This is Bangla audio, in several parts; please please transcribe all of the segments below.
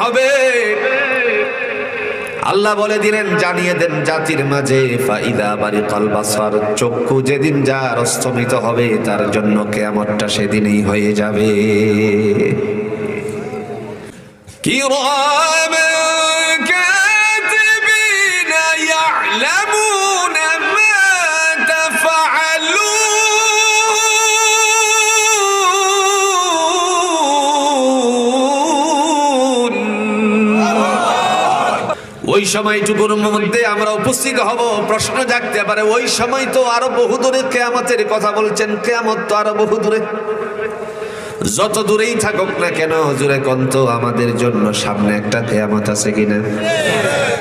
হবে? আল্লাহ বলে দিলেন, জানিয়ে দেন জাতির মাঝে, ফাইদা বারিকাল বাসার, চক্ষু যেদিন যার অস্তমিত হবে তার জন্য কিয়ামতটা সেদিনই হয়ে যাবে। কিরামান কাতিবিনা ইয়ালামুনা মা তাফআলুন। ওই সময়টুকুর মধ্যে আমরা উপস্থিত হব, প্রশ্ন জাগতে পারে, ওই সময় তো আরো বহু দূরে কিয়ামতের কথা বলছেন, কিয়ামত তো আরো বহু দূরে। যত দূরেই থাকুক না কেন, জুরে কন্ত আমাদের জন্য সামনে একটা কিয়ামত আছে কিনা?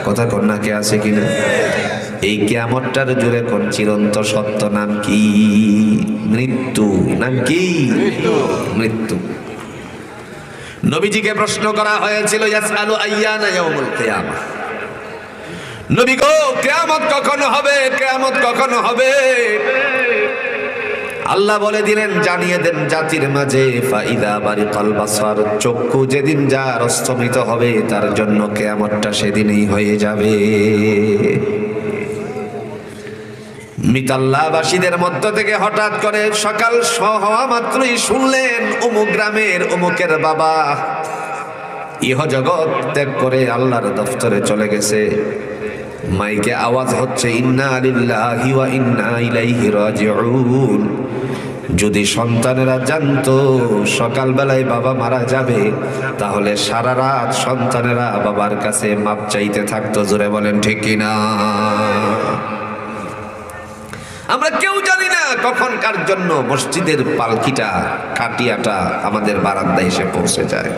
কথা কোন না, কে আছে কিনা? এই কিয়ামতটার জুরে কোন চিরন্ত সত্য নাম কি? মৃত্যু। নাম কি? মৃত্যু। নবীজিকে প্রশ্ন করা হয়েছিল, ইয়াসআলু আইয়ানা ইয়াউমুল কিয়ামা, নবী গো কিয়ামত কখন হবে? কিয়ামত কখন হবে? আল্লাহ বলে দিলেন, জানিয়ে দেন জাতির মাঝে, ফাইদা বারিকাল বাসার, চক্ষু যেদিন যার অস্তমিত হবে তার জন্য কিয়ামতটা সেদিনই হয়ে যাবে। মিতাল্লাবাসীদের মধ্য থেকে হঠাৎ করে সকাল হওয়া মাত্রই শুনলেন অমুক গ্রামের অমুকের বাবা ইহ জগৎ ত্যাগ করে আল্লাহর দফতরে চলে গেছে। মাইকে আওয়াজ হচ্ছে, ইন্না লিল্লাহি ওয়া ইন্না ইলাইহি রাজিউন। যদি সন্তানেরা জানতো সকালবেলায় বাবা মারা যাবে, তাহলে সারা রাত সন্তানেরা বাবার কাছে মাপ চাইতে থাকতো। জোরে বলেন ঠিক কিনা? আমরা কেউ জানি না কখন কার জন্য মসজিদের পালকিটা, কাটিয়াটা আমাদের বারান্দায় এসে পৌঁছে যায়।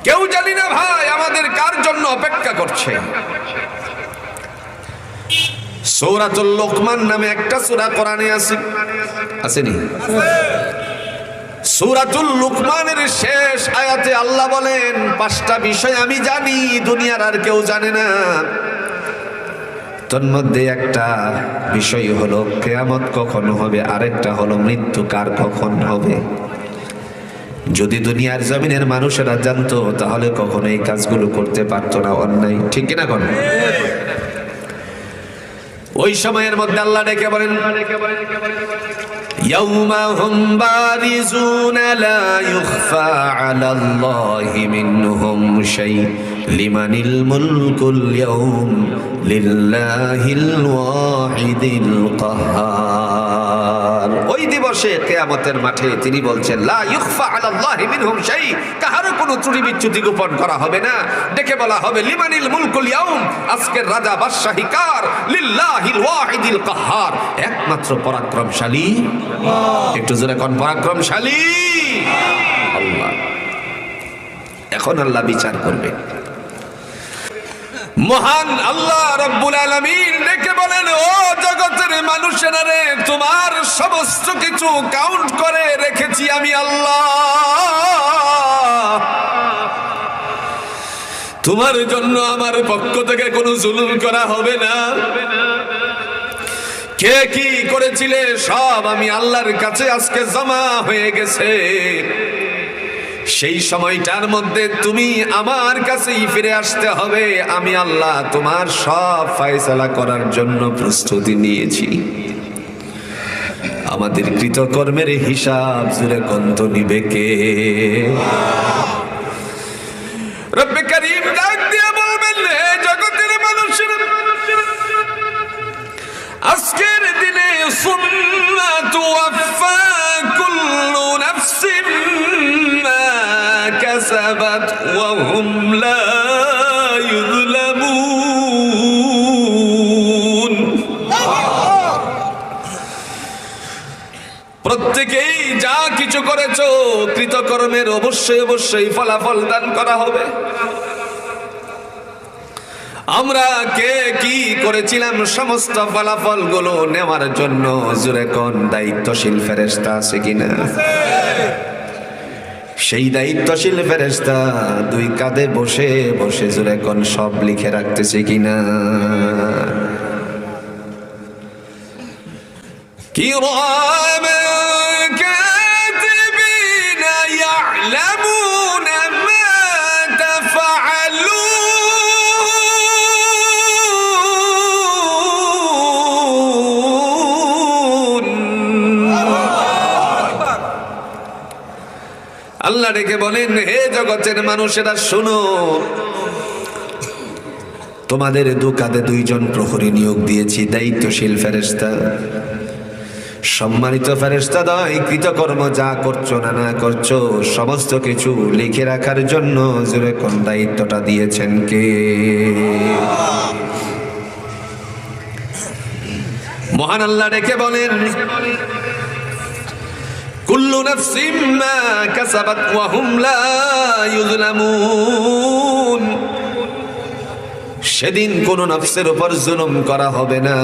কেউ জানি না ভাই আমাদের কার জন্য অপেক্ষা করছে। সূরাতুল লুকমান নামে একটা সূরা কোরআনে আছে, আসেনি? সূরাতুল লুকমানের শেষ আয়াতে আল্লাহ বলেন, পাঁচটা বিষয় আমি জানি, দুনিয়ার আর কেউ জানে না। তোর মধ্যে একটা বিষয় হলো কিয়ামত কখন হবে, আরেকটা হলো মৃত্যু কার কখন হবে। যদি দুনিয়ার জমিনের মানুষেরা জানতো তাহলে কখনো এই কাজগুলো করতে পারতো না, অন্যায়। ঠিক কিনা কোন? ওই সময়ের মধ্যে আল্লাহ ডেকে বলেন, ইয়াউমা হুম বারিজুনা লা ইউখফা আলাল্লাহি মিনহুম শাই লিমানিল মুলকুল ইয়াউম লিল্লাহিল ওয়াহিদিল কাহ্হার। ওই দিবসে কিয়ামতের মাঠে তিনি বলছেন, লা ইউখফা আলাল্লাহি মিনহুম শাই, কাহারও কোনো ত্রুটি বিচ্যুতি গোপন করা হবে না। ডেকে বলা হবে, লিমানিল মুলকুল ইয়াউম, আজকের রাজা বাদশাহী কার? লিল্লাহিল ওয়াহিদিল কাহ্হার, একমাত্র পরাক্রমশালী। একটু জোরে কোন? পরাক্রমশালী আল্লাহ। এখন আল্লাহ বিচার করবে। মহান আল্লাহ রাব্বুল আলামিন ডেকে বলেন, ও জগতের মানুষেরা রে, তোমার সমস্ত কিছু কাউন্ট করে রেখেছি আমি আল্লাহ। তোমার জন্য আমার পক্ষ থেকে কোনো জুলুম করা হবে না। কে কি করেছিলে সব আমি আল্লাহর কাছে আজকে জমা হয়ে গেছে। সেই সময়টার মধ্যে তুমি আমার কাছেই ফিরে আসতে হবে। আমি আল্লাহ তোমার সব ফয়সালা করার জন্য প্রস্তুতি নিয়েছি। আমাদের কৃতকর্মের হিসাব জুড়ে কন্ত নিবে কে? রব্বে কারীম ডাক দিয়ে বলবেন, হে জগতের মানুষেরা, আজকের দিনে সুম্মা তুওয়াফা কুল্লু নাফসিন মা কাসাবাত ওয়া হুম লা ইউযলামুন। প্রত্যেকেই যা কিছু করেছো কৃতকর্মের অবশ্যই অবশ্যই ফলাফল দান করা হবে। আমরা কে কি করেছিলাম সমস্ত ফলাফল গুলো নেওয়ার জন্য জোরে কোন দায়িত্বশীল ফেরেশতা আছে কিনা? সেই দায়িত্বশীল ফেরেশতা দুই কাঁধে বসে বসে জোরে কোন সব লিখে রাখতেছে কিনা? কিরামান কাতিবিনা ইয়ালামুনা মা আল্লাহ ডেকে বলেন, হে জগতের মানুষেরা শোনো, তোমাদের দু কাঁধে দুইজন প্রহরী নিয়োগ দিয়েছি, দায়িত্বশীল ফেরেশতা, সম্মানিত ফেরেশতা দ্বয়। কৃতকর্ম যা করছো না না করছো সমস্ত কিছু লিখে রাখার জন্য জোরে কোন দায়িত্বটা দিয়েছেন কে? মহান আল্লাহ ডেকে বলেন, কুল্লু নাফসিম মা কাসাবাত ওয়া হুম লা ইউযলামুন। সেদিন কোন নফসের উপর জুলুম করা হবে না,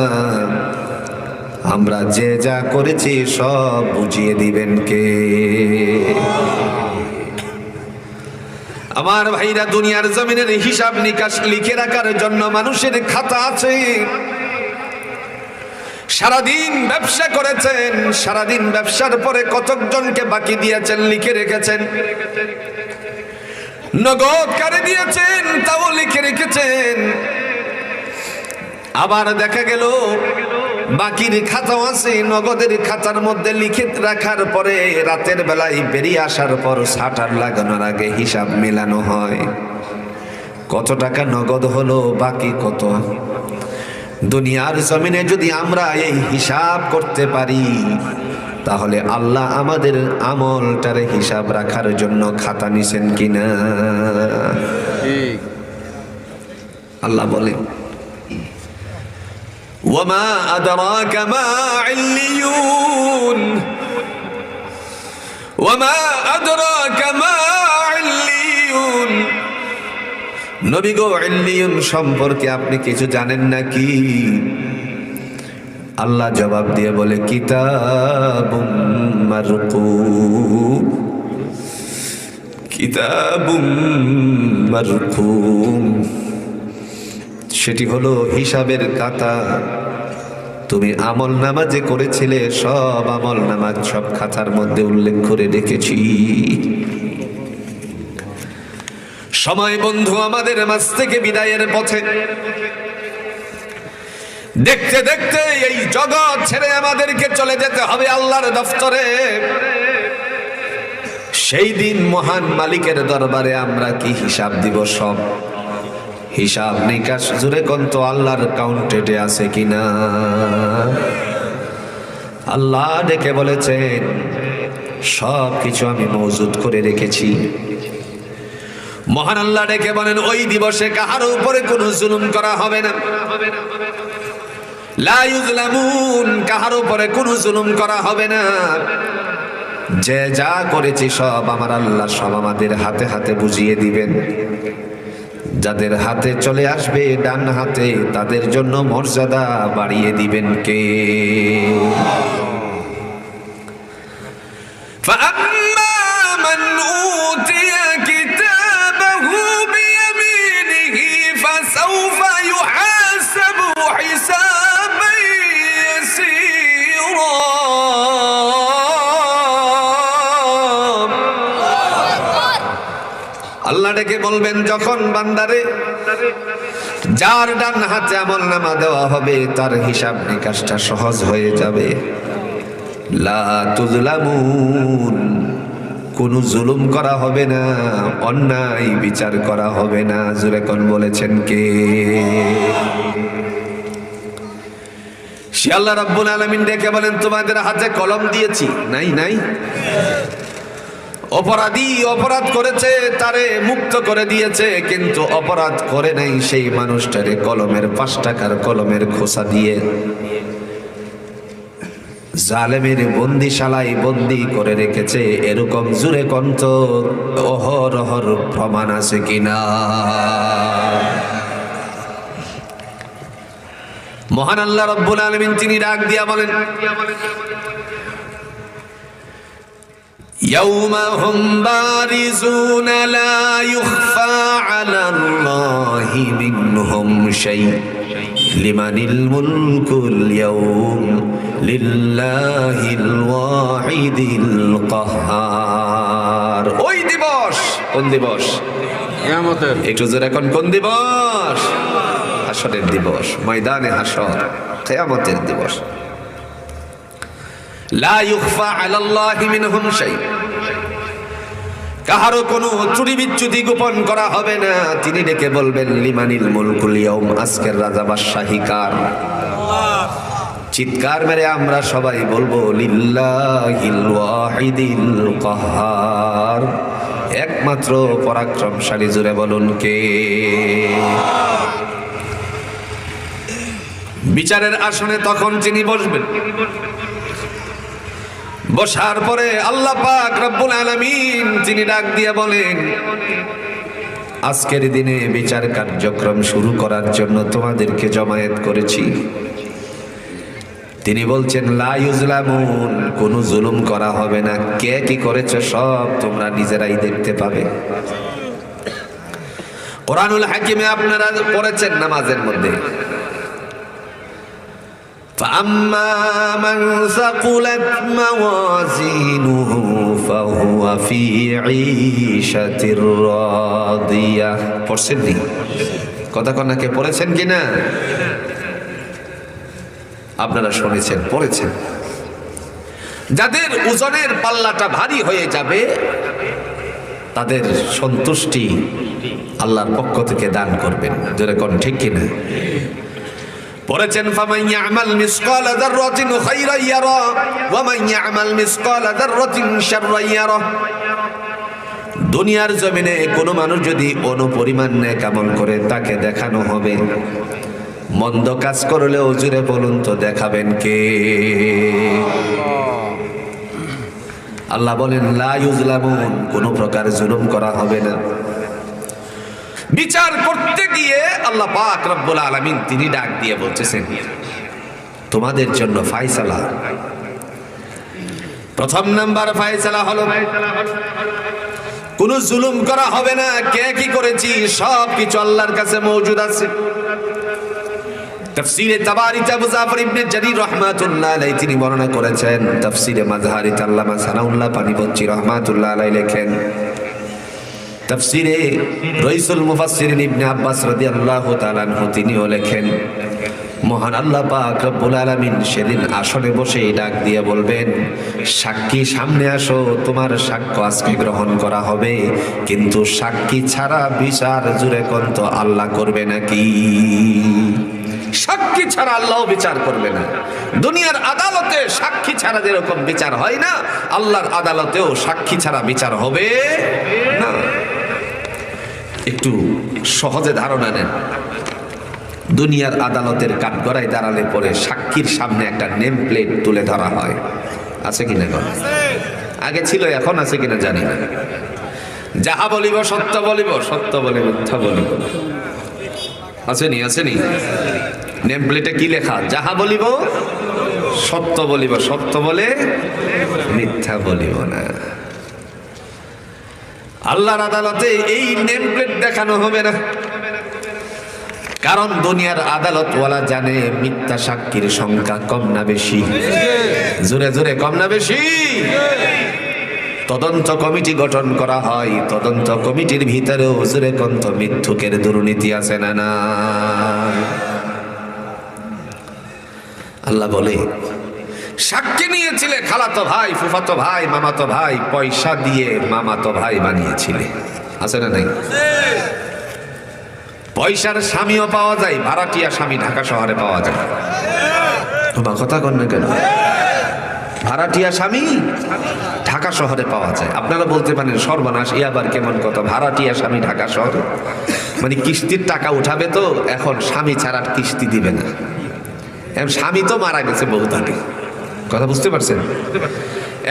আমরা যে যা করেছি সব বুঝিয়ে দিবেন কে? আমার ভাইরা, দুনিয়ার জমিনের হিসাব নিকাশ লিখে রাখার জন্য মানুষের খাতা আছে। সারাদিন ব্যবসা করেছেন, সারাদিন ব্যবসার পরে কতজনকে বাকি দিয়েছেন লিখে রেখেছেন, নগদ কারে দিয়েছেন তাও লিখে রেখেছেন। আবার দেখা গেল বাকির খাতাও আছে, নগদের খাতার মধ্যে লিখে রাখার পরে রাতের বেলায় বেরিয়ে আসার পর শাটার লাগানোর আগে হিসাব মেলানো হয়, কত টাকা নগদ হলো, বাকি কত। দুনিয়ার জমিনে যদি আমরা এই হিসাব করতে পারি, তাহলে আল্লাহ আমাদের আমলটারে হিসাব রাখার জন্য খাতা নিছেন কিনা? আল্লাহ বলেন, ওয়ামা আদরাকা মা ইল্লিয়ুন, ওয়ামা আদরাকা মা ইল্লিয়ুন। নবী গো, ইল্লিয়ুন সম্পর্কে আপনি কিছু জানেন নাকি? আল্লাহ জবাব দিয়ে বলে, কিতাবুম মারকুম, কিতাবুম মারকুম। সেটি হলো হিসাবের খাতা। তুমি আমল নামা যে করেছিলে সব আমল নামা সব খাতার মধ্যে উল্লেখ করে রেখেছি। সময় বন্ধু আমাদের মাঝ থেকে বিদায়ের পথে, দেখতে দেখতে এই জগৎ ছেড়ে আমাদেরকে চলে যেতে হবে আল্লাহর দফতরে। সেই দিন মহান মালিকের দরবারে আমরা কি হিসাব দিব? সব হিসাব নিকাশ জুড়ে কন্ত আল্লাহর কাউন্টেডে আছে কিনা? আল্লাহ ডেকে বলেছেন, সব কিছু আমি মজুদ করে রেখেছি। মহান আল্লাহ ডেকে বলেন, ওই দিবসে কাহার উপরে কোনো জুলুম করা হবে না, লা ইউযলামুন, কাহার উপরে কোনো জুলুম করা হবে না। যে যা করেছি সব আমার আল্লাহ সব আমাদের হাতে হাতে বুঝিয়ে দিবেন। যাদের হাতে চলে আসবে ডান হাতে, তাদের জন্য মর্যাদা বাড়িয়ে দিবেন কে? فأما من أوتي كتابه بيمينه فسوف يحاسب حسابا يسيرا। আল্লাহ ডেকে বলবেন, যখন বান্দারে যার ডান হাতে আমল নামা দেওয়া হবে তার হিসাব নিকাশটা সহজ হয়ে যাবে। লা তুযলামুন, কোনো জুলুম করা হবে না, অন্যায় বিচার করা হবে না। জোরে কোন বলেছেন কে? সে আল্লাহ রাব্বুল আলামিন ডেকে বলেন, তোমাদের হাতে কলম দিয়েছি, নাই নাই? অপরাধী অপরাধ করেছে তারে মুক্ত করে দিয়েছে, কিন্তু অপরাধ করে নাই সেই মানুষটারে কলমের 5 টাকার কলমের খোসা দিয়ে জালেমের বন্দিশালায় বন্দি করে রেখেছে। এরকম জুরে কণ্ঠ অহরহর প্রমাণ আছে কিনা? মহান আল্লাহ রাব্বুল আলামিন তিনি ডাক দিয়া বলেন, ইয়াউমা হুম বারিজুন লা ইউখফা আলাল্লাহি মিনহুম শাই লিমানিল মুলকুল ইয়াউম লিল্লাহিল ওয়াহিদিল কাহ্হার। ওই দিবস কোন দিবস? কিয়ামতের। একটু জোরে এখন কোন দিবস? হাসরের দিবস, ময়দানে হাসর, কিয়ামতের দিবস। লা ইউখফা আলাল্লাহি মিনহুম শাই, কাহারও কোনো চুরি বিচ্যুতি গোপন করা হবে না। তিনি ডেকে বলবেন লিমানিল মুলকুল ইয়াউম, আজকের রাজা বাদশাহী কার? চিৎকার মেরে আমরা সবাই বলবো লিল্লাহিল ওয়াহিদিল কাহ্হার, একমাত্র পরাক্রমশালী। জোরে বলুন কে? বিচারের আসনে তখন তিনি বসবেন। বসার পরে আল্লাহ পাক রব্বুল আলামিন তিনি ডাক দিয়ে বলেন, আজকের দিনে বিচার কার্যক্রম শুরু করার জন্য তোমাদেরকে জমায়েত করেছি। তিনি বলছেন লা ইউজলামুন, কোনো জুলুম করা হবে না। কে কি করেছে সব তোমরা নিজেরাই দেখতে পাবে। কোরআনুল হাকিমে আপনারা পড়েছেন নামাজের মধ্যে, فَأَمَّا مَنْ ثَقُلَتْ مَوَازِينُهُ فَهُوَ فِي عِيشَةٍ رَاضِيَةٍ। পড়ছেন নি? কথা কন্যাকে পড়েছেন কিনা? আপনারা শুনেছেন, পড়েছেন। যাদের ওজনের পাল্লাটা ভারী হয়ে যাবে তাদের সন্তুষ্টি আল্লাহর পক্ষ থেকে দান করবেন। যেরকম ঠিক কিনা? পড়েছেন ফামান ইয়ামাল মিসকালা যাররাতিন খায়রান ইয়ারা ওয়া মান ইয়ামাল মিসকালা যাররাতিন শাররান ইয়ারা। দুনিয়ার জমিনে কোনো মানুষ যদি অনুপরিমাণ নেক আমল করে তাকে দেখানো হবে, মন্দ কাজ করলেও জুড়ে বলুন তো দেখাবেন কে? আল্লাহ বলেন লা ইউজলামুন, কোনো প্রকার জুলুম করা হবে না। বিচার করতে গিয়ে আল্লাহ পাক রব্বুল আলামিন তিনি ডাক দিয়ে বলতেছেন তোমাদের জন্য ফয়সালা। প্রথম নাম্বার ফয়সালা হলো কোনো জুলুম করা হবে না। কে কি করেছি সব কিছু আল্লাহর কাছে মওজুদ আছে। তাফসীরে তাবারিতে আবু জাফর ইবনে জারীর রাহমাতুল্লাহ আলাইহি তিনি বর্ণনা করেছেন। তাফসীরে মাযহারিতে আল্লামা সানাউল্লাহ পানিপত্তি রাহমাতুল্লাহ আলাইহি লেখেন, তাফসীরে রাইসুল মুফাসসিরিন ইবনে আব্বাস রাদিয়াল্লাহু তাআলা আনহু তিনিও লেখেন, মহান আল্লাহ পাক রব্বুল আলামিন সেদিন আসনে বসে ডাক দিয়ে বলবেন, সাক্ষী সামনে আসো, তোমার সাক্ষ্য আজকে গ্রহণ করা হবে, কিন্তু সাক্ষী ছাড়া বিচার জুড়ে কোনতো আল্লাহ করবে নাকি? সাক্ষী ছাড়া আল্লাহ বিচার করবে না। দুনিয়ার আদালতে সাক্ষী ছাড়া যেরকম বিচার হয় না, আল্লাহর আদালতেও সাক্ষী ছাড়া বিচার হবে না। একটু সহজে ধারণা নেন, দুনিয়ার আদালতের কাঠগড়ায় দাঁড়ালে পরে সাক্ষীর সামনে একটা নেম প্লেট তুলে ধরা হয়। আছে কিনা? এখন আগে ছিল, এখন আছে কিনা জানি না। যাহা বলিব সত্য বলিব, সত্য বলে মিথ্যা বলিব। আসেনি? আসেনি? নেম প্লেটে কি লেখা? যাহা বলিব সত্য বলিব, সত্য বলে মিথ্যা বলিব না। আল্লাহর আদালতে এই নেম প্লেট দেখানো হবে না, কারণ দুনিয়ার আদালত ওয়ালা জানে মিথ্যা সাক্ষীর সংখ্যা কম না বেশি? জোরে জোরে কম না বেশি? তদন্ত কমিটি গঠন করা হয়, তদন্ত কমিটির ভিতরেও জোরে কন্ত মিথ্যুকের দুর্নীতি আছে না না? আল্লাহ বলে সাক্ষী নিয়েছিলে খালাতো ভাই, ফুফাতো ভাই, মামাতো ভাই, পয়সা দিয়ে মামাতো ভাই বানিয়েছিলে। আছে না নাই? পয়সার স্বামীও পাওয়া যায়, ভাড়াটিয়া স্বামী ঢাকা শহরে পাওয়া যায়। তোমার কথা কন না কেন? ভাড়াটিয়া স্বামী ঢাকা শহরে পাওয়া যায়। আপনারা বলতে পারেন সর্বনাশ, এ আবার কেমন কথা? ভাড়াটিয়া স্বামী ঢাকা শহরে মানে কিস্তির টাকা উঠাবে তো, এখন স্বামী ছাড়া কিস্তি দিবে না। স্বামী তো মারা গেছে বহুত আগে। কথা বুঝতে পারছেন?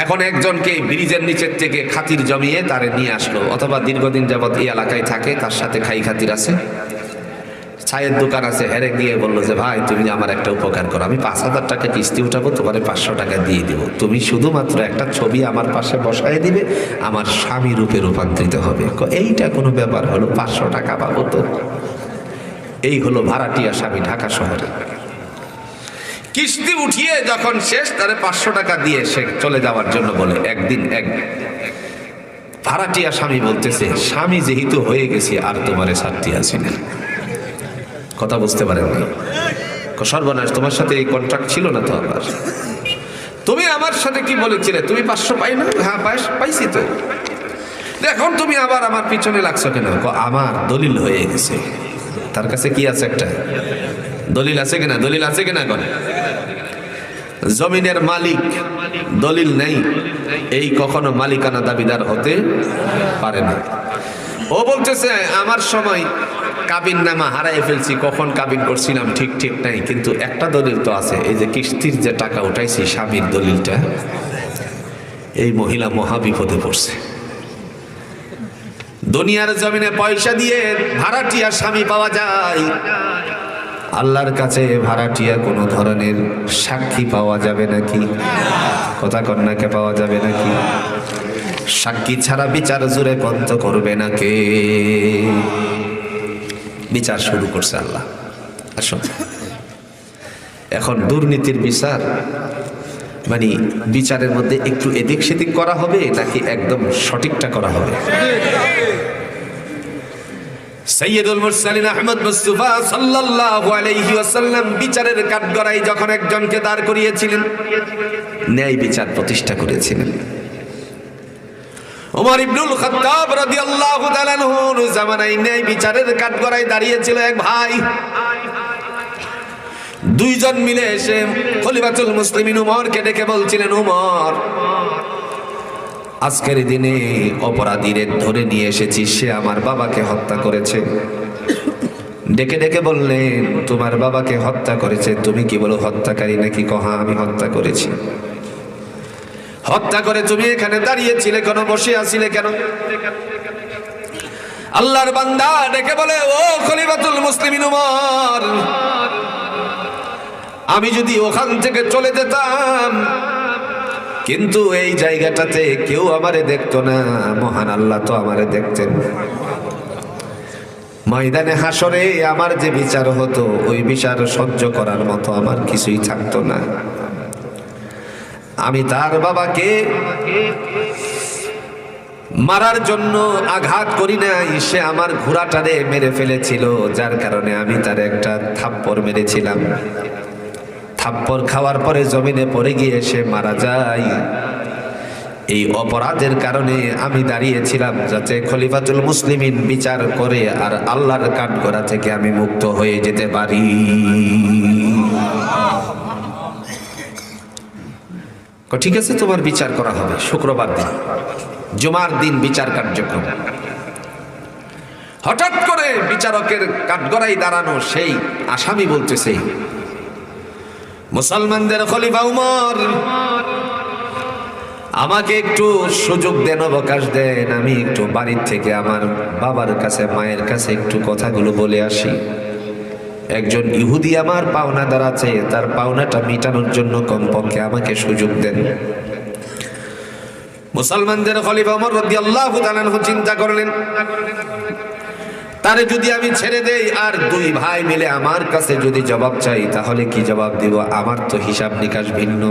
এখন একজনকে ব্রিজের নিচের থেকে খাতির জমিয়ে তারে নিয়ে আসলো, অথবা দীর্ঘদিন যাবৎ এই এলাকায় থাকে, তার সাথে খাই খাতির আছে, চায়ের দোকান আছে, হেরে গিয়ে বললো যে ভাই তুমি আমার একটা উপকার করো, আমি 5,000 টাকা কিস্তি উঠাবো, তোমার 500 টাকা দিয়ে দিব, তুমি শুধুমাত্র একটা ছবি আমার পাশে বসায় দিবে, আমার স্বামী রূপে রূপান্তরিত হবে। এইটা কোনো ব্যাপার হলো? 500 টাকা পাবো তো। এই হলো ভাড়াটিয়া স্বামী ঢাকা শহরে। কিস্তি উঠিয়ে যখন শেষ, তারে 500 টাকা দিয়ে সে চলে যাওয়ার জন্য বলে। একদিন এক ভাড়াটিয়া স্বামী বলতেছে, স্বামী যেহেতু হয়ে গেছে আর তোমারে ছাড়তে আসি না। কথা বুঝতে পারেন না? সর্বনাশ, তোমার সাথে এই কন্ট্রাক্ট ছিল না তো? আবার তুমি আমার সাথে কি বলেছিলে? তুমি 500 পাই না? হ্যাঁ পাইছি তো। এখন তুমি আবার আমার পিছনে লাগছো কেন? আমার দলিল হয়ে গেছে। তার কাছে কি আছে? একটা দলিল আছে কিনা? দলিল আছে কিনা? করে জমিনের মালিক দলিল নেই, এই কখনো মালিকানা দাবিদার হতে পারে না। ও বলতেছে আমার সময় কাবিন নামা হারাই ফেলছি, কখন কাবিন করছিলাম ঠিক ঠিক নাই, কিন্তু একটা দলিল তো আছে, এই যে কিস্তির যে টাকা উঠাইছি স্বামীর দলিলটা। এই মহিলা মহা বিপদে পড়ছে। দুনিয়ার জমিনে পয়সা দিয়ে ভাড়াটিয়া স্বামী পাওয়া যায়, আল্লাহর কাছে ভাড়াটিয়া কোনো ধরনের সাক্ষী পাওয়া যাবে নাকি? কথা কন্যাকে পাওয়া যাবে নাকি? সাক্ষী ছাড়া বিচার জুড়ে কন্ত করবে না কে? বিচার শুরু করছে আল্লাহ। আসুন, এখন দুর্নীতির বিচার মানে বিচারের মধ্যে একটু এদিক সেদিক করা হবে নাকি একদম সঠিকটা করা হবে? সাইয়্যিদুল মুরসালিন আহমদ মুস্তাফা সাল্লাল্লাহু আলাইহি ওয়াসাল্লাম বিচারের কাঠগড়ায় যখন একজনকে দাঁড় করিয়েছিলেন, ন্যায় বিচার প্রতিষ্ঠা করেছিলেন। ওমর ইবনুল খাত্তাব রাদিয়াল্লাহু তাআলা আনহুর জামানায় ন্যায় বিচারের কাঠগড়ায় দাঁড়িয়েছিল এক ভাই। দুইজন মিলে এসে খলিফাতুল মুসলিমিন উমরকে ডেকে বলছিলেন, উমর, আজকের দিনে অপরাধীদের ধরে নিয়ে এসেছি, সে আমার বাবাকে হত্যা করেছে। ডেকে ডেকে বললেন, তোমার বাবাকে হত্যা করেছে, তুমি কি বলো হত্যাকারী নাকি? কহা, আমি হত্যা করেছি। হত্যা করে তুমি এখানে দাঁড়িয়েছিলে কেন? বসে আছিলে কেন? আল্লাহর বান্দা ডেকে বলে, ও খলিফাতুল মুসলিমিন উমর, আমি যদি ওখান থেকে চলে যেতাম, কিন্তু এই জায়গাটাতে কেউ আমারে দেখতো না, মহান আল্লাহ তো আমারে দেখতেন। ময়দানে হাসরে আমার যে বিচার হতো, ওই বিচার সহ্য করার মতো আমার কিছুই থাকতো না। আমি তার বাবাকে মারার জন্য আঘাত করি নাই, সে আমার ঘোড়াটারে মেরে ফেলেছিল, যার কারণে আমি তার একটা থাপ্পড় মেরেছিলাম। থাপ্পড় খাওয়ার পরে জমিনে পড়ে গিয়ে সে মারা যায়। এই অপরাধের কারণে আমি দাঁড়িয়েছিলাম যাতে খলিফাতুল মুসলিমিন বিচার করে আর আল্লাহর কাঠগড়া থেকে আমি মুক্ত হয়ে যেতে পারি। ঠিক আছে, তোমার বিচার করা হবে শুক্রবার দিন, জুমার দিন বিচার কার্যক্রম। হঠাৎ করে বিচারকের কাঠগড়ায় দাঁড়ানো সেই আসামি বলতেছে, মুসলমানদের খলিফা উমর, আমাকে একটু সুযোগ দেন, অবকাশ দেন, আমি একটু বাড়ির থেকে আমার বাবার কাছে মায়ের কাছে একটু কথাগুলো বলে আসি। একজন ইহুদি আমার পাওনাদার আছে, তার পাওনাটা মিটানোর জন্য কমপক্ষে আমাকে সুযোগ দেন। মুসলমানদের খলিফা ওমর রাদিয়াল্লাহু তাআলা আনহু চিন্তা করলেন, তারে যদি আমি ছেড়ে দেই আর দুই ভাই মিলে আমার কাছে যদি জবাব চাই, তাহলে কি জবাব দিব? আমার তো হিসাব নিকাশ ভিন্ন,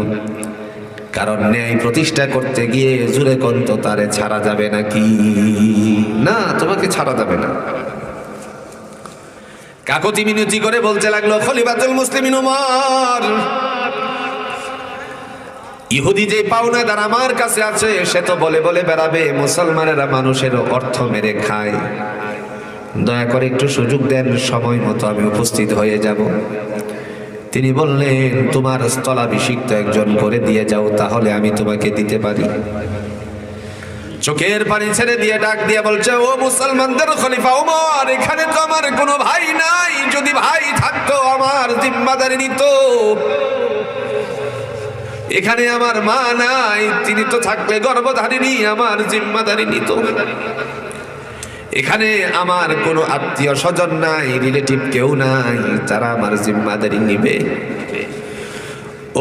কারণ ন্যায় প্রতিষ্ঠা করতে গিয়ে জুরে কন্ত তারে ছাড়া যাবে নাকি? না, তোমাকে ছাড়া যাবে না। কাকতি মিনতি করে বলতে লাগলো, খলিফাতুল মুসলিমিন উমর, ইহুদি যে পাওনাদার আমার কাছে আছে, সে তো বলে বলে বেড়াবে মুসলমানেরা মানুষের অর্থ মেরে খায়, দয়া করে একটু সুযোগ দেন, সময় মতো আমি উপস্থিত হয়ে যাব। তিনি বললেন, তোমার স্থলাভিষিক্ত একজন করে দিয়ে যাও, তাহলে আমি তোমাকে দিতে পারি। চোখের পানি ছেড়ে দিয়ে ডাক দিয়ে বলছে, ও মুসলমানদের খলিফা ওমর, এখানে তো আমার কোনো ভাই নাই, যদি ভাই থাকতো আমার জিম্মাদারি নিত। এখানে আমার মা নাই, তিনি তো থাকলে গর্ভধারিণী আমার জিম্মাদারি নিত। এখানে আমার কোনো আত্মীয় স্বজন নাই, রিলেটিভ কেউ নাই, তারা আমার জিম্মাদারি নিবে।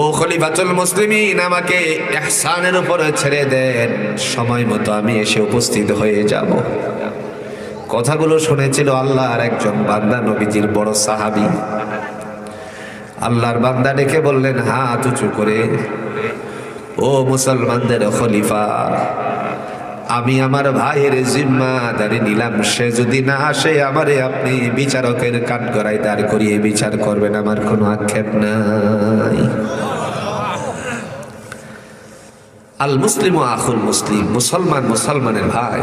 ও খলিফাতুল মুসলিমিন, আমাকে ইহসানের উপরে ছেড়ে দেন, সময় মতো আমি এসে উপস্থিত হয়ে যাব। কথাগুলো শুনেছিল আল্লাহর একজন বান্দা, নবীজির বড় সাহাবী। আল্লাহর বান্দা ডেকে বললেন হাত উঁচু করে, ও মুসলমানদের খলিফা, আমি আমার ভাইয়ের জিম্মাদারি নিলাম, সে যদি না আসে আমারে আপনি বিচারকের কাঠগড়ায় দাঁড় করিয়ে বিচার করবেন, আমার কোনো আক্ষেপ নাই। আল মুসলিম ও আখুল মুসলিম, মুসলমান মুসলমানের ভাই।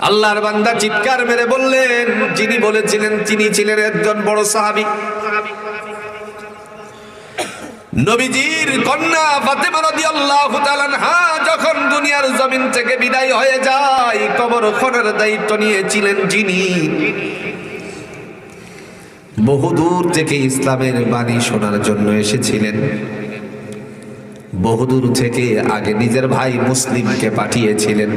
আল্লাহর বান্দা চিৎকার মেরে বললেন, যিনি বলেছিলেন তিনি ছিলেন একজন বড় সাহাবী, নবীজির কন্যা ফাতেমা রাদিয়াল্লাহু তাআলা আনহা যখন দুনিয়ার জমিন থেকে বিদায় হয়ে যায়, কবর খননের দায়িত্ব নিয়েছিলেন যিনি, বহুদূর থেকে ইসলামের বাণী শোনার জন্য এসেছিলেন। বহুদূর থেকে আগে নিজের ভাই মুসলিমকে পাঠিয়েছিলেন।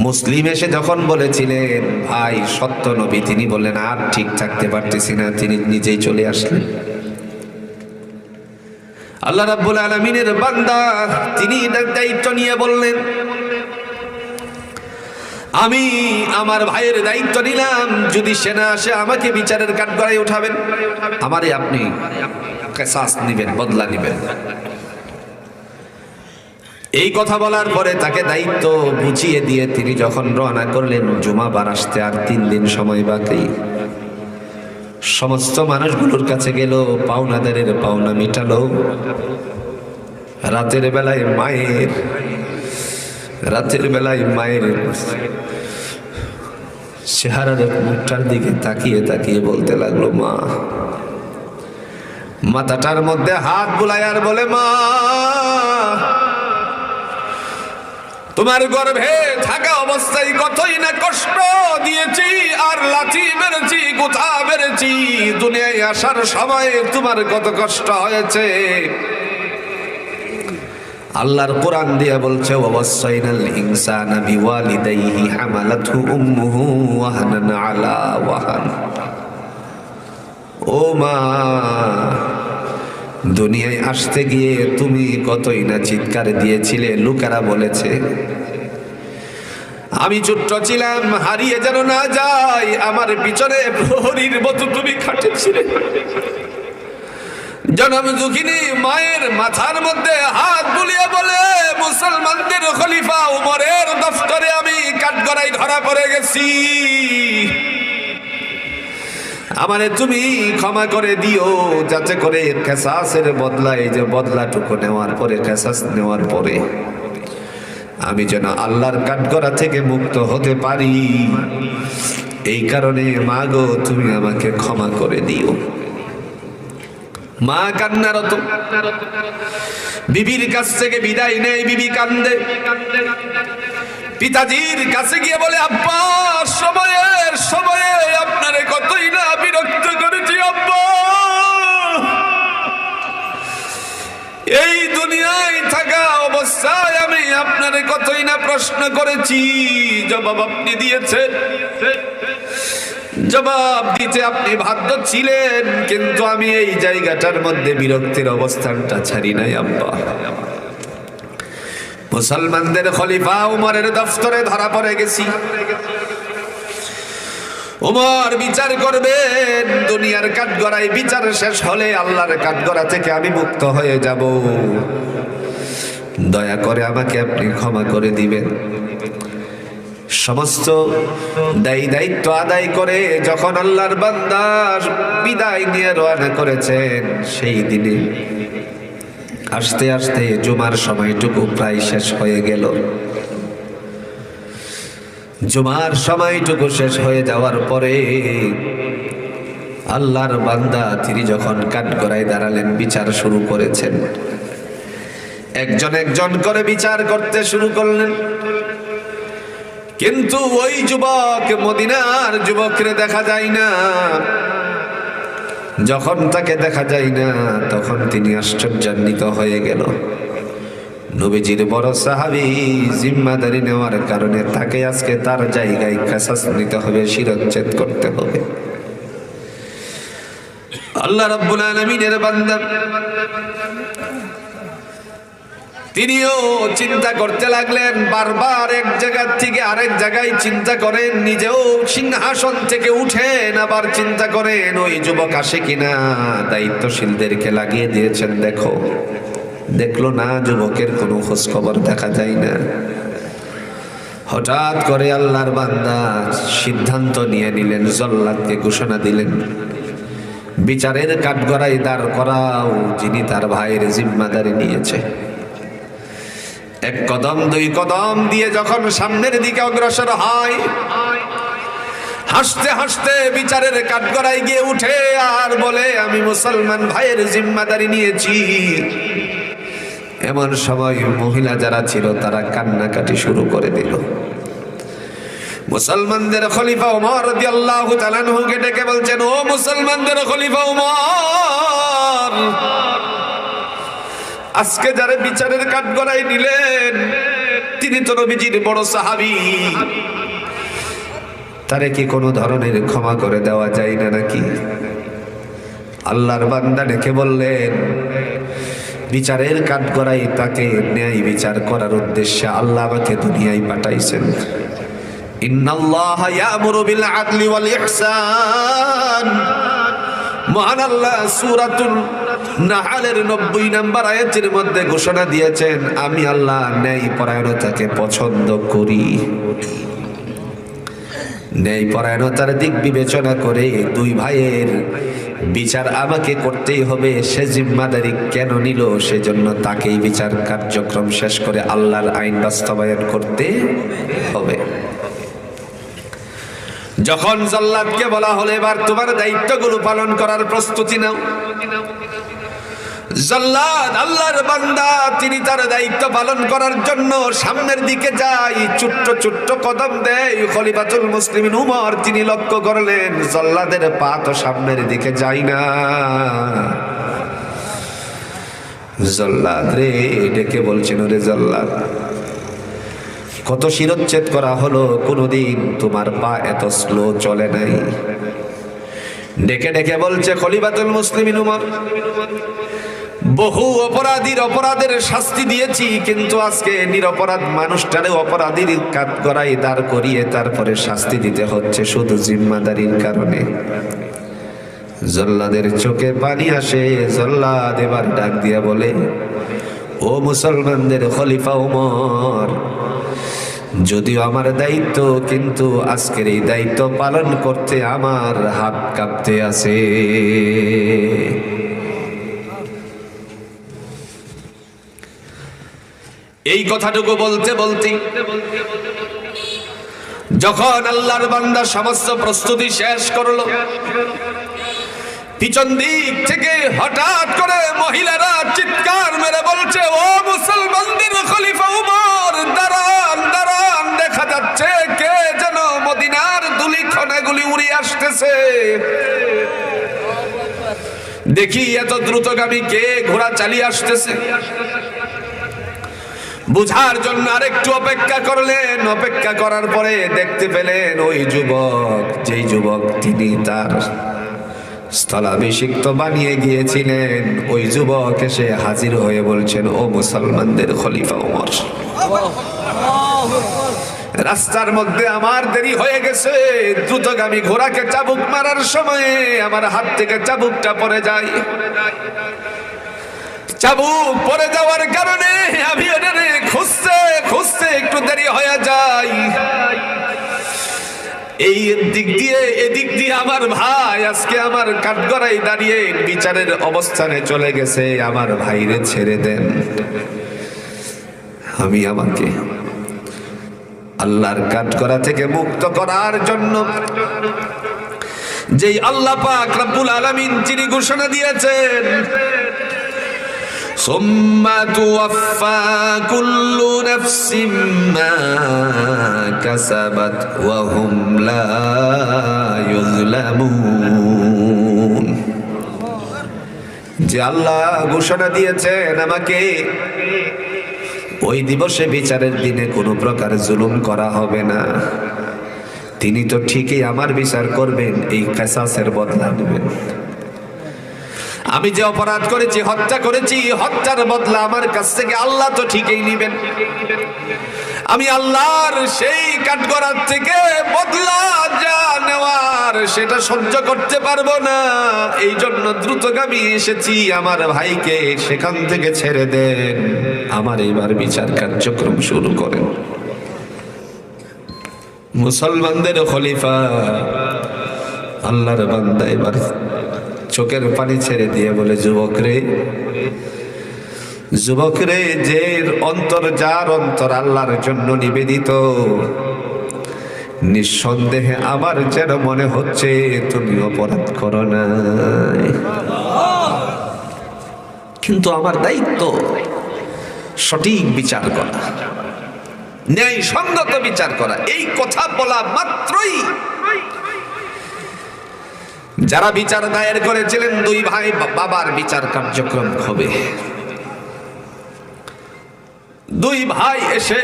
মুসলিম এসে যখন বলেছিলেন ভাই সত্য নবী, তিনি বললেন আর ঠিক থাকতে পারতেছি না, তিনি নিজেই চলে আসলেন। আল্লাহ রাব্বুল আলামিনের বান্দা তিনি দায়িত্ব নিয়ে বললেন, আমি আমার ভাইয়ের দায়িত্ব নিলাম, যদি সেনা আসে আমাকে বিচারের কাঠগড়ায় উঠাবেন, আমারে আপনি কিসাস নেবেন, বদলা নেবেন। এই কথা বলার পরে তাকে দায়িত্ব বুঝিয়ে দিয়ে তিনি যখন রওনা করলেন, জুমাবার আসতে আর 3 দিন সময় বাকি। সমস্ত মানুষগুলোর কাছে গেল, পাওনাদারের পাওনা মিটালো। রাতের বেলায় মায়ের চেহারার মুখটার দিকে তাকিয়ে তাকিয়ে বলতে লাগলো, মা। মাথাটার মধ্যে হাত বুলায় আর বলে, মা তোমার গর্ভে থাকা অবস্থায় কতই না কষ্ট দিয়েছি, আর লাথি মেরেছি, কোথা মেরেছি, দুনিয়ায় আসার সময় তোমার কত কষ্ট হয়েছে। আল্লাহর কোরআন দিয়া বলছে, ওয়াসাইনাল ইনসানা বিওয়ালিদাইহি হামালাতহু উম্মুহু ওয়াহানান আলা ওয়াহান। ও মা, দুনিয়ায় আসতে গিয়ে তুমি কতই না চিৎকার দিয়েছিলে, লোকেরা বলেছে আমি ছোট্ট ছিলাম, হারিয়ে যেন না যাই, আমার পিছনে প্রহরীর মতো তুমি খাটেছিলে। জনম দুঃখিনী মায়ের মাথার মধ্যে হাত বুলিয়ে বলে, মুসলমানদের খলিফা উমরের দফতরে আমি কাঠগড়ায় ধরা পড়ে গেছি, আমারে তুমি ক্ষমা করে দিও, যাতে করে কিসাসের বদলা, এই যে বদলাটুকু নেওয়ার পরে, কিসাস নেওয়ার পরে আমি যেন আল্লাহর কাঠগড়া থেকে মুক্ত হতে পারি। এই কারণে মা গো, তুমি আমাকে ক্ষমা করে দিও। মা কান্নারত, বিবির কাছ থেকে বিদায় নেয়, বিবি কান্দে। পিতাজির কাছে গিয়ে বলে, আব্বা সময়ে আপনারে কতই না বিরক্ত করেছি আব্বা, এই দুনিয়ায় থাকা অবস্থায় আমি আপনারে কতই না প্রশ্ন করেছি, জবাব আপনি দিয়েছেন, জবাব দিতে আপনি বাধ্য ছিলেন, কিন্তু আমি এই জায়গাটার মধ্যে বিরক্তির অবস্থানটা ছাড়ি নাই আব্বা। মুসলমানদের খলিফা উমরের দফতরে ধরা পড়ে গেছি। উমর বিচার করবেন, দুনিয়ার কাঠগড়ায় বিচার শেষ হলে আল্লাহর কাঠগড়া থেকে আমি মুক্ত হয়ে যাব, দয়া করে আমাকে আপনি ক্ষমা করে দিবেন। সমস্ত দায়িত্ব আদায় করে যখন আল্লাহর বান্দা বিদায় নিয়ে রওনা করেছেন, সেই দিনে আস্তে আস্তে জুমার সময়টুকু প্রায় শেষ হয়ে গেল। জুমার সময়টুকু শেষ হয়ে যাওয়ার পরে আল্লাহর বান্দা তিনি যখন কাঠগড়ায় দাঁড়ালেন, বিচার শুরু করেছেন। একজন একজন করে বিচার করতে শুরু করলেন, কিন্তু ওই যুবক, মদিনার যুবকরে দেখা যায় না। যখন তাকে দেখা যায় না, তখন তিনি আশ্চর্যান্বিত হয়ে গেল। নবীজির বড় সাহাবী, জিম্মাদারি নেওয়ার কারণে তাকে আজকে তার জায়গায় কিসাস নিতে হবে, শিরচ্ছেদ করতে হবে। আল্লাহ রাব্বুল আলামিনের বান্দা তিনিও চিন্তা করতে লাগলেন, বারবার এক জায়গা থেকে আরেক জায়গায় চিন্তা করেন, নিজেও সিংহাসন থেকে উঠেন, আবার চিন্তা করেন ওই যুবক আসে কিনা, দায়িত্বশীলদেরকে লাগিয়ে দিয়েছেন, দেখলো না, যুবকের কোনো খোঁজ খবর দেখা যায় না। হঠাৎ করে আল্লাহর বান্দা সিদ্ধান্ত নিয়ে নিলেন, জল্লাদকে ঘোষণা দিলেন, বিচারের কাঠগড়ায় দাঁড় করাও যিনি তার ভাইয়ের জিম্মাদারি নিয়েছে। এক কদম দুই কদম দিয়ে যখন সামনের দিকে অগ্রসর হয়, হাসতে হাসতে বিচারের কাঠগড়ায় গিয়ে উঠে আর বলে, আমি মুসলমান ভাইয়ের জিম্মাদারি নিয়েছি। এমন সময় মহিলা যারা ছিল তারা কান্নাকাটি শুরু করে দিল। মুসলমানদের খলিফা ওমর রাদিয়াল্লাহু তাআলা আনহুকে ডেকে বলছেন, ও মুসলমানদের খলিফা ওমর, আজকে যারা বিচারের কাঠগড়ায় নিলেন তিনি তো নবীজির বড় সাহাবী, তারে কি কোনো ধরনের ক্ষমা করে দেওয়া যায় না নাকি? আল্লাহর বান্দা ডেকে বললেন, বিচারের কাঠগড়ায় তাকে ন্যায় বিচার করার উদ্দেশ্যে আল্লাহ আমাকে দুনিয়ায় পাঠাইছেন। ইন্নাল্লাহা ইয়ামুরু বিল আদলি ওয়াল ইহসান। মহান আল্লাহ সূরাতুল নাহলের 90 নম্বর আয়াতের মধ্যে ঘোষণা দিয়েছেন, আমি আল্লাহ ন্যায় পরায়ণতাকে পছন্দ করি। ন্যায় পরায়ণতার দিক বিবেচনা করে দুই ভাইয়ের বিচার আমাকে করতেই হবে। সে জিম্মাদারি কেন নিল? সেজন্য তাকেই বিচার কার্যক্রম শেষ করে আল্লাহর আইন বাস্তবায়ন করতে হবে। যখন জল্লাদকে বলা হলো, এবার তোমার দায়িত্বগুলো পালন করার প্রস্তুতি নাও, জল্লাদ আল্লাহর বান্দা তিনি তার দায়িত্ব পালন করার জন্য সামনের দিকে যায়, ছোট্ট ছোট্ট কদম দেয়। খলিফাতুল মুসলিমিন উমর তিনি লক্ষ্য করলেন জল্লাদের পা তো সামনের দিকে যায় না। জল্লাদ রে ডেকে বলছেন, ওরে জল্লাদ, কত শিরচ্ছেদ করা হলো, কোনোদিন তোমার পা এত স্লো চলে নাই। ডেকে ডেকে বলছে খলিফাতুল মুসলিমিন উমর, বহু অপরাধের শাস্তি দিয়েছি, কিন্তু আজকে নিরপরাধ মানুষটারে অপরাধীর কাঠগড়ায় দাঁড় করিয়ে তারপরে শাস্তি দিতে হচ্ছে শুধু জিম্মাদারির কারণে। জল্লাদের চোখে পানি আসে। জল্লাদ এবার ডাক দিয়া বলে, ও মুসলমানদের খলিফা ওমর, যদিও আমার দায়িত্ব, কিন্তু আজকের এই দায়িত্ব পালন করতে আমার হাত কাঁপতে আছে। এই কথাটুকু বলতে বলতে যখন আল্লাহর বান্দা সমস্ত প্রস্তুতি শেষ করলো, পিছন দিক থেকে হঠাৎ করে মহিলারা চিৎকার মেরে বলছে, ও মুসলমানদের খলিফা উমর, দাঁড়ান দাঁড়ান, দেখা যাচ্ছে কে যেন মদিনার ধূলিকণাগুলি উড়ে আসতেছে। দেখি এত দ্রুতগামী কে ঘোড়া চালিয়ে আসতেছে। বুঝার জন্য আরেকটু অপেক্ষা করলেন। অপেক্ষা করার পরে দেখতে পেলেন ওই যুবক, যেই যুবক তিনি তার স্থলাভিষিক্ত বানিয়ে গিয়েছিলেন, ওই যুবক এসে হাজির হয়ে বলছেন, ও মুসলমানদের খলিফা ওমর, রাস্তার মধ্যে আমার দেরি হয়ে গেছে, দ্রুতগামী ঘোড়াকে চাবুক মারার সময়ে আমার হাত থেকে চাবুকটা পড়ে যায়। চাবুক পড়ে যাওয়ার কারণে আমি ওটারে খুঁজতে খুঁজতে একটু দেরি হয়ে যায়। এই এদিক দিয়ে আমার ভাই আজকে আমার কাঠগড়ায় দাঁড়িয়ে বিচারের অবস্থানে চলে গেছে। আমার ভাইরে ছেড়ে দেন, আমি আমাকে আল্লাহর কাঠগড়া থেকে মুক্ত করার জন্য যেই আল্লাহ পাক রব্বুল আলামিন যিনি ঘোষণা দিয়েছেন, সুম্মা তুওয়াফা কুল্লু নাফসিম মা কাসাবাত ওয়া হুম লা ইউযলামুন, যে আল্লাহ ঘোষণা দিয়েছেন আমাকে ওই দিবসে বিচারের দিনে কোনো প্রকার জুলুম করা হবে না, তিনি তো ঠিকই আমার বিচার করবেন, এই কিসাসের বদলা নেবেন। আমি যে অপরাধ করেছি, হত্যা করেছি, হত্যার বদলা আমার কাছ থেকে আল্লাহ তো ঠিকই নেবেন। আমি আল্লাহর সেই কাঠগড়ার থেকে বদলা যা নেওয়ার সেটা সহ্য করতে পারবো না, এই জন্য দ্রুতগামী এসেছি। আমার ভাইকে সেখান থেকে ছেড়ে দেন, আমার এবার বিচার কার্যক্রম শুরু করেন। মুসলমানদের খলিফা আল্লাহর বান্দা এবার চোখের পানি ছেড়ে দিয়ে বলে, যুবক রে, যুবক রে, যে অন্তর, যার অন্তর আল্লাহর জন্য নিবেদিত, নিঃসন্দেহে আমার যেন মনে হচ্ছে তুমি অপরাধ করো নাই। কিন্তু আমার দায়িত্ব সঠিক বিচার করা, ন্যায়সঙ্গত বিচার করা। এই কথা বলা মাত্রই যারা বিচার দায়ের করেছিলেন, দুই ভাই বাবার বিচার কার্যক্রম হবে। দুই ভাই এসে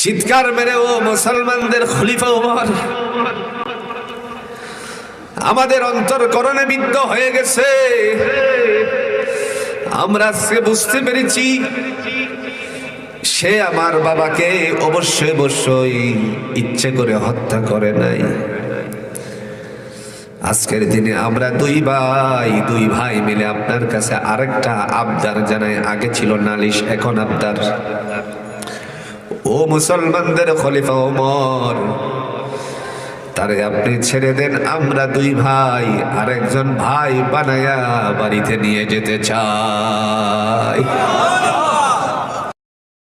চিৎকার মেরে, ও মুসলমানদের খলিফা ওমর, আমাদের অন্তরকরণে বিদ্ধ হয়ে গেছে। আমরা আজকে বুঝতে পেরেছি সে আমার বাবাকে অবশ্যই অবশ্যই ইচ্ছে করে হত্যা করে নাই। আজকের দিনে আমরা দুই ভাই মিলে আপনার কাছে আরেকটা আবদার জানাই। আগে ছিল নালিশ, এখন আবদার। ও মুসলমানদের খলিফা ওমর, তারে আপনি ছেড়ে দেন। আমরা দুই ভাই আরেকজন ভাই বানায়া বাড়িতে নিয়ে যেতে চাই।